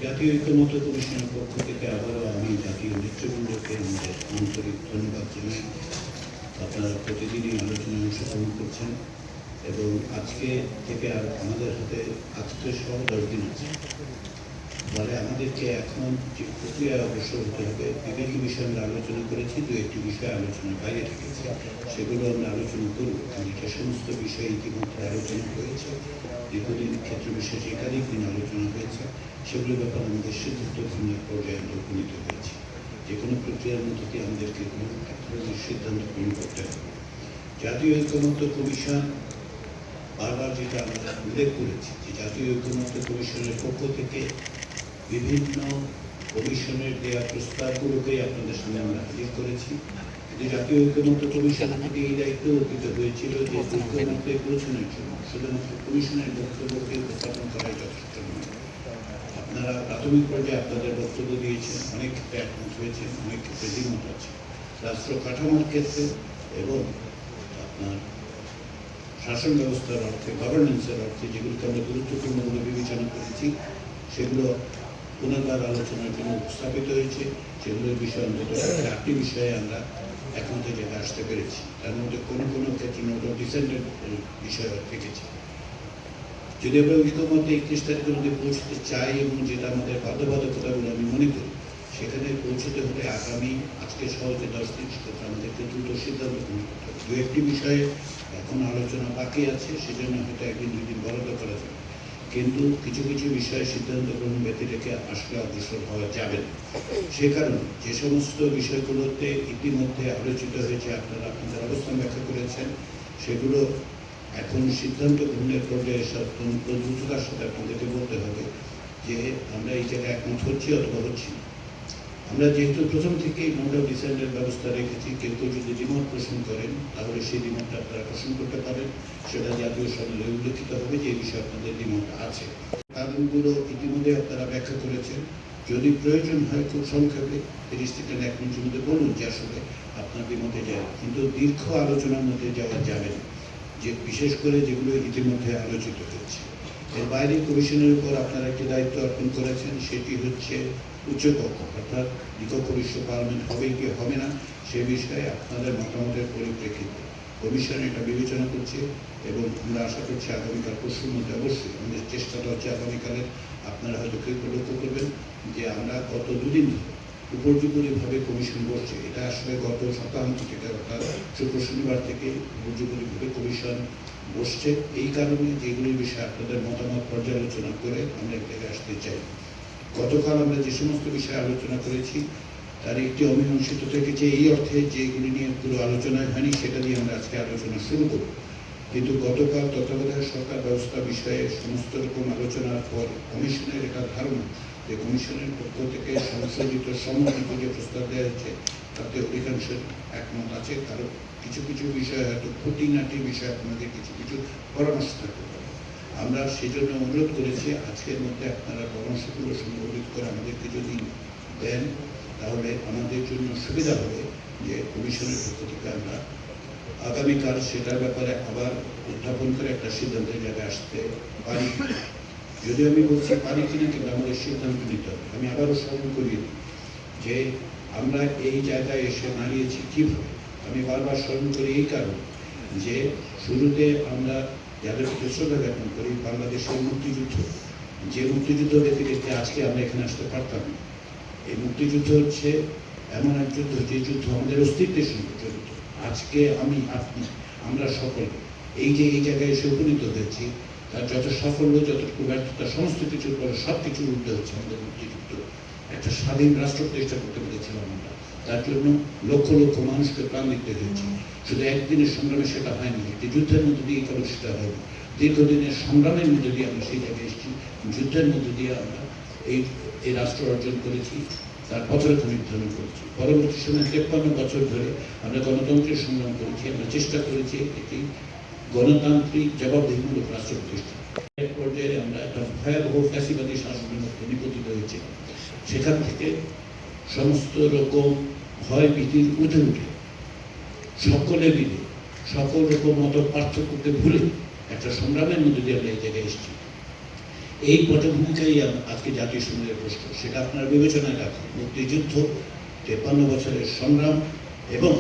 জাতীয় ঐক্যমত্য কমিশনের পক্ষ থেকে আবারও আমি জাতীয় নেতৃবৃন্দকে আমাদের আন্তরিক ধন্যবাদ জানাই। আপনারা প্রতিদিনই আলোচনায় অংশগ্রহণ করছেন এবং আজকে থেকে আর আমাদের হাতে আজকে সহ 10 দিন আছে, ফলে আমাদেরকে এখন যে প্রক্রিয়ায় অগ্রসর হতে হবে। বিভিন্ন বিষয়ে আমরা আলোচনা করেছি, দু একটি বিষয় আলোচনার বাইরে থেকেছে, সেগুলো আমরা আলোচনা করব। যে সমস্ত বিষয়ে ইতিমধ্যে আলোচনা হয়েছে, দীর্ঘদিন ক্ষেত্র বিশেষে একাধিক দিন আলোচনা হয়েছে, সেগুলোর ব্যাপারে আমাদের সিদ্ধান্ত গ্রহণের পর্যায়ে আমরা উপনীত হয়েছি। যে কোনো প্রক্রিয়ার মধ্য দিয়ে আমাদেরকে কোনো এক ধরনের সিদ্ধান্ত গ্রহণ করতে হবে। জাতীয় ঐক্যমত্য কমিশন বারবার যেটা আমরা উল্লেখ করেছি যে জাতীয় ঐক্যমত্য কমিশনের পক্ষ থেকে বিভিন্ন কমিশনের দেওয়া প্রস্তাবগুলোকে আপনাদের সামনে আমরা হাজির করেছি। কিন্তু জাতীয় ঐক্যমত্য কমিশন থেকে এই দায়িত্ব অর্পিত হয়েছিল যে ঐক্যমত্যে পৌঁছানোর জন্য শুধুমাত্র কমিশনের বক্তব্যকে উপস্থাপন করাই যথেষ্ট নয়। আপনারা প্রাথমিক পর্যায়ে আপনাদের বক্তব্য দিয়েছেন, অনেক ক্ষেত্রে একমত হয়েছেন, অনেক ক্ষেত্রে দ্বিমত আছে। রাষ্ট্র কাঠামোর ক্ষেত্রে এবং আপনার শাসন ব্যবস্থার অর্থে, গভর্নেন্সের অর্থে যেগুলোকে আমরা গুরুত্বপূর্ণ বলে বিবেচনা করেছি, সেগুলো পুনর্বার আলোচনার জন্য উপস্থাপিত হয়েছে। সেগুলোর বিষয়ে অন্তত 8টি বিষয়ে আমরা একমতে যেটা আসতে পেরেছি। তার মধ্যে কোনো কোনো ক্ষেত্রে নোট অফ ডিসেন্টের বিষয় থেকেছে। যদি আমরা ঐক্যমত্যে 31 তারিখের মধ্যে পৌঁছতে চাই এবং যেটা আমাদের বাধ্যবাধকতা বলে আমি মনে করি, সেখানে পৌঁছতে হলে আগামী আজকে সহজে 10 দিন সেক্ষেত্রে আমাদেরকে দ্রুত সিদ্ধান্ত গ্রহণ করতে হবে। দু একটি বিষয়ে এখন আলোচনা বাকি আছে, সেজন্য হয়তো 1 দিন 2 দিন বরাদ্দ করা যাবে, কিন্তু কিছু কিছু বিষয়ে সিদ্ধান্ত গ্রহণ ব্যতি রেখে আসলে অগ্রসর হওয়া যাবে না। সে কারণে যে সমস্ত বিষয়গুলোতে ইতিমধ্যে আলোচিত হয়েছে, আপনারা আপনাদের অবস্থান ব্যাখ্যা করেছেন, সেগুলো এখন সিদ্ধান্ত গ্রহণের পর্যায়ে অত্যন্ত দ্রুততার সাথে আপনাদেরকে বলতে হবে যে আমরা এই জায়গায় একমত হচ্ছি অথবা হচ্ছি না। আমরা যেহেতু প্রথম থেকেই নোট অফ ডিসেন্টের ব্যবস্থা রেখেছি, কেউ কেউ যদি দ্বিমত পোষণ করেন তাহলে সেই দ্বিমতটা আপনারা পোষণ করতে পারেন, সেটা জাতীয় সনদে উল্লেখিত হবে যে এই বিষয়ে আপনাদের দ্বিমত আছে। কারণগুলো ইতিমধ্যে আপনারা ব্যাখ্যা করেছেন। যদি প্রয়োজন হয় খুব সংক্ষেপে 30 থেকে 1 মিনিটের মধ্যে বলুন যে আসলে আপনার দ্বিমতে যায়, কিন্তু দীর্ঘ আলোচনার মধ্যে যাওয়া যাবে না, যে বিশেষ করে যেগুলো ইতিমধ্যে আলোচিত হয়েছে। এর বাইরে কমিশনের উপর আপনারা একটি দায়িত্ব অর্পণ করেছেন, সেটি হচ্ছে উচ্চকক্ষ, অর্থাৎ দ্বিকক্ষ বিশ্ব পার্লামেন্ট হবে কি হবে না সে বিষয়ে আপনাদের মতামতের পরিপ্রেক্ষিতে কমিশন এটা বিবেচনা করছে এবং আমরা আশা করছি আগামীকাল পরশুর মধ্যে অবশ্যই আমাদের চেষ্টাটা হচ্ছে আগামীকালের। আপনারা হয়তো কেউ লক্ষ্য করবেন যে আমরা গত 2 দিন ধরে উপর্যুপরিভাবে কমিশন বসছে। এটা আসলে গত সপ্তাহান্ত থেকে অর্থাৎ শুক্র শনিবার থেকে উপর্যুপরিভাবে কমিশন বসছে, এই কারণে যেগুলির বিষয়ে আপনাদের মতামত পর্যালোচনা করে আমরা এখানে আসতে চাই। গতকাল আমরা যে সমস্ত বিষয়ে আলোচনা করেছি তার একটি অমীমাংসিত থেকেছে এই অর্থে যে এগুলি নিয়ে পুরো আলোচনায় হয়নি, সেটা দিয়ে আমরা আজকে আলোচনা শুরু করব। কিন্তু গতকাল তত্ত্বাবধায়ক সরকার ব্যবস্থা বিষয়ে সমস্ত রকম আলোচনার পর কমিশনের একটা ধারণা যে কমিশনের পক্ষ থেকে সংশোধিত সমন্বিত যে প্রস্তাব দেওয়া হয়েছে তাতে অধিকাংশের একমত আছে। কারণ কিছু কিছু বিষয় হয়তো খুঁটিনাটি বিষয়ে আপনাদের কিছু কিছু পরামর্শ থাকতে পারে। আমরা সেজন্য অনুরোধ করেছি আজকের মধ্যে আপনারা পরামর্শগুলো সংগ্রহিত করে আমাদেরকে যদি দেন তাহলে আমাদের জন্য সুবিধা হবে যে কমিশনের পক্ষ থেকে আমরা আগামীকাল সেটার ব্যাপারে আবার উত্থাপন করে একটা সিদ্ধান্তের জায়গায় আসতে পারি। যদি আমি বলছি পারি কিনা, কিন্তু আমাদের সিদ্ধান্ত নিতে হবে। আমি আবারও স্মরণ করিয়ে দিই যে আমরা এই জায়গায় এসে দাঁড়িয়েছি কীভাবে। আমি বারবার স্মরণ করি এই কারণে যে শুরুতে আমরা যাদের প্রতি শ্রদ্ধা জ্ঞাপন করি, বাংলাদেশের মুক্তিযুদ্ধ, যে মুক্তিযুদ্ধ ব্যতিরেকে আজকে আমরা এখানে আসতে পারতাম না। এই মুক্তিযুদ্ধ হচ্ছে এমন এক যুদ্ধ যে যুদ্ধ আমাদের অস্তিত্বের সঙ্গে জড়িত। আজকে আমি, আপনি, আমরা সকলে এই যে এই জায়গায় এসে উপনীত হয়েছি, তার যত সাফল্য যতটুকু ব্যর্থতা সমস্ত কিছুর পরে সব কিছুর ঊর্ধ্বে হচ্ছে আমাদের মুক্তিযুদ্ধ। একটা স্বাধীন রাষ্ট্র প্রতিষ্ঠা করতে পেরেছিলাম আমরা, তার জন্য লক্ষ লক্ষ মানুষকে প্রাণ দিতে হয়েছে। শুধু একদিনের সংগ্রামে সেটা হয়নি, একটি যুদ্ধের মধ্যে দিয়ে কেবল সেটা হয়নি, দীর্ঘদিনের সংগ্রামের মধ্যে দিয়ে আমরা সেই জায়গায় এসেছি। যুদ্ধের মধ্যে দিয়ে আমরা এই রাষ্ট্র অর্জন করেছি, তার পথরেখা নির্ধারণ করেছি। পরবর্তী সময় 53 বছর ধরে আমরা গণতন্ত্রের সংগ্রাম করেছি, আমরা চেষ্টা করেছি একটি গণতান্ত্রিক জবাবদিহিমূলক রাষ্ট্র প্রতিষ্ঠা। এক পর্যায়ে আমরা একটা ভয়াবহ ফ্যাসিবাদী শাসনের মধ্যে নিপতিত হয়েছি। সেখান থেকে সমস্ত রকম ভয় ভীতির উঠে উঠে সকলে মিলে সকল রকম মত পার্থক্যকে ভুলে একটা সংগ্রামের মধ্যে দিয়ে আমরা এই জায়গায় এসেছি। এই পটভূমিকাই আজকে জাতীয় সঙ্গীতের প্রশ্ন, সেটা আপনারা বিবেচনায় রাখুন। মুক্তিযুদ্ধ, 53 বছরের সংগ্রাম এবং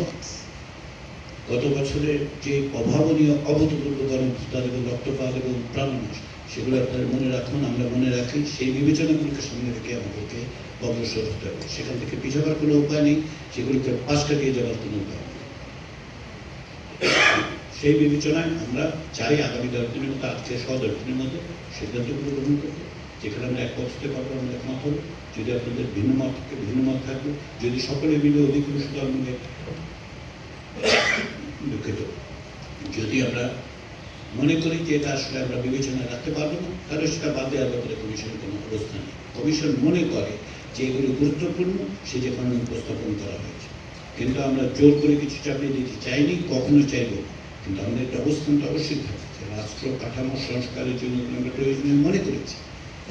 গত বছরের যে অভাবনীয় অভূতপূর্ব গণহত্যার এবং রক্তপাত এবং প্রাণনাশ, সেগুলো আপনারা মনে রাখুন, আমরা মনে রাখি। সেই বিবেচনাগুলোকে সামনে রেখে আমাদেরকে অগ্রসর হতে হবে। সেখান থেকে পিছাবার কোনো উপায় নেই, সেগুলিকে পাশ কাটিয়ে যাওয়ার কোনো উপায় নেই। সেই বিবেচনায় আমরা চাই আগামী 10 দিনের মধ্যে, আজকে 10 দিনের মধ্যে সিদ্ধান্তগুলো গ্রহণ করবো। যেখানে আমরা একমত হতে পারবো, আমরা একমত হবো। যদি আপনাদের ভিন্ন মত থাকবে, যদি সকলে মিলে অধিকাংশ ধর্মকে, দুঃখিত, যদি আমরা মনে করি যে এটা আসলে আমরা বিবেচনায় রাখতে পারবো না, তাহলে সেটা বাদ দেওয়ার ব্যাপারে কমিশনের কোনো অবস্থা নেই। কমিশন মনে করে যে এগুলো গুরুত্বপূর্ণ, সে যে কারণে উপস্থাপন করা হয়েছে। কিন্তু আমরা জোর করে কিছু চাপিয়ে দিতে চাইনি, কখনো চাইব না। কিন্তু আমাদের একটা অবস্থান তো অবশ্যই থাকে যে রাষ্ট্র কাঠামো সংস্কারের জন্য আমরা প্রয়োজনীয় মনে করেছি,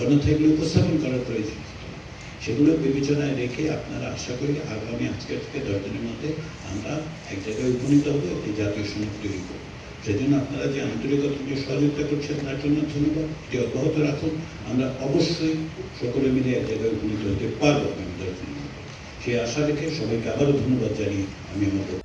অন্যথা এগুলো উপস্থাপন করার প্রয়োজন। সেগুলো বিবেচনায় রেখে আপনারা আশা করি আগামী আজকের থেকে 10 দিনের মধ্যে আমরা এক জায়গায় উপনীত হবো, একটি জাতীয় সনদ তৈরি করবো। সেজন্য আপনারা যে আন্তরিকতা যে সহযোগিতা করছেন তার জন্য ধন্যবাদ। এটি অব্যাহত রাখুন। আমরা অবশ্যই সকলে মিলে এক জায়গায় উপনীত হতে পারবো আগামী 10 দিনের মধ্যে। সেই আশা রেখে সবাইকে আবারও ধন্যবাদ জানিয়ে আমি আমার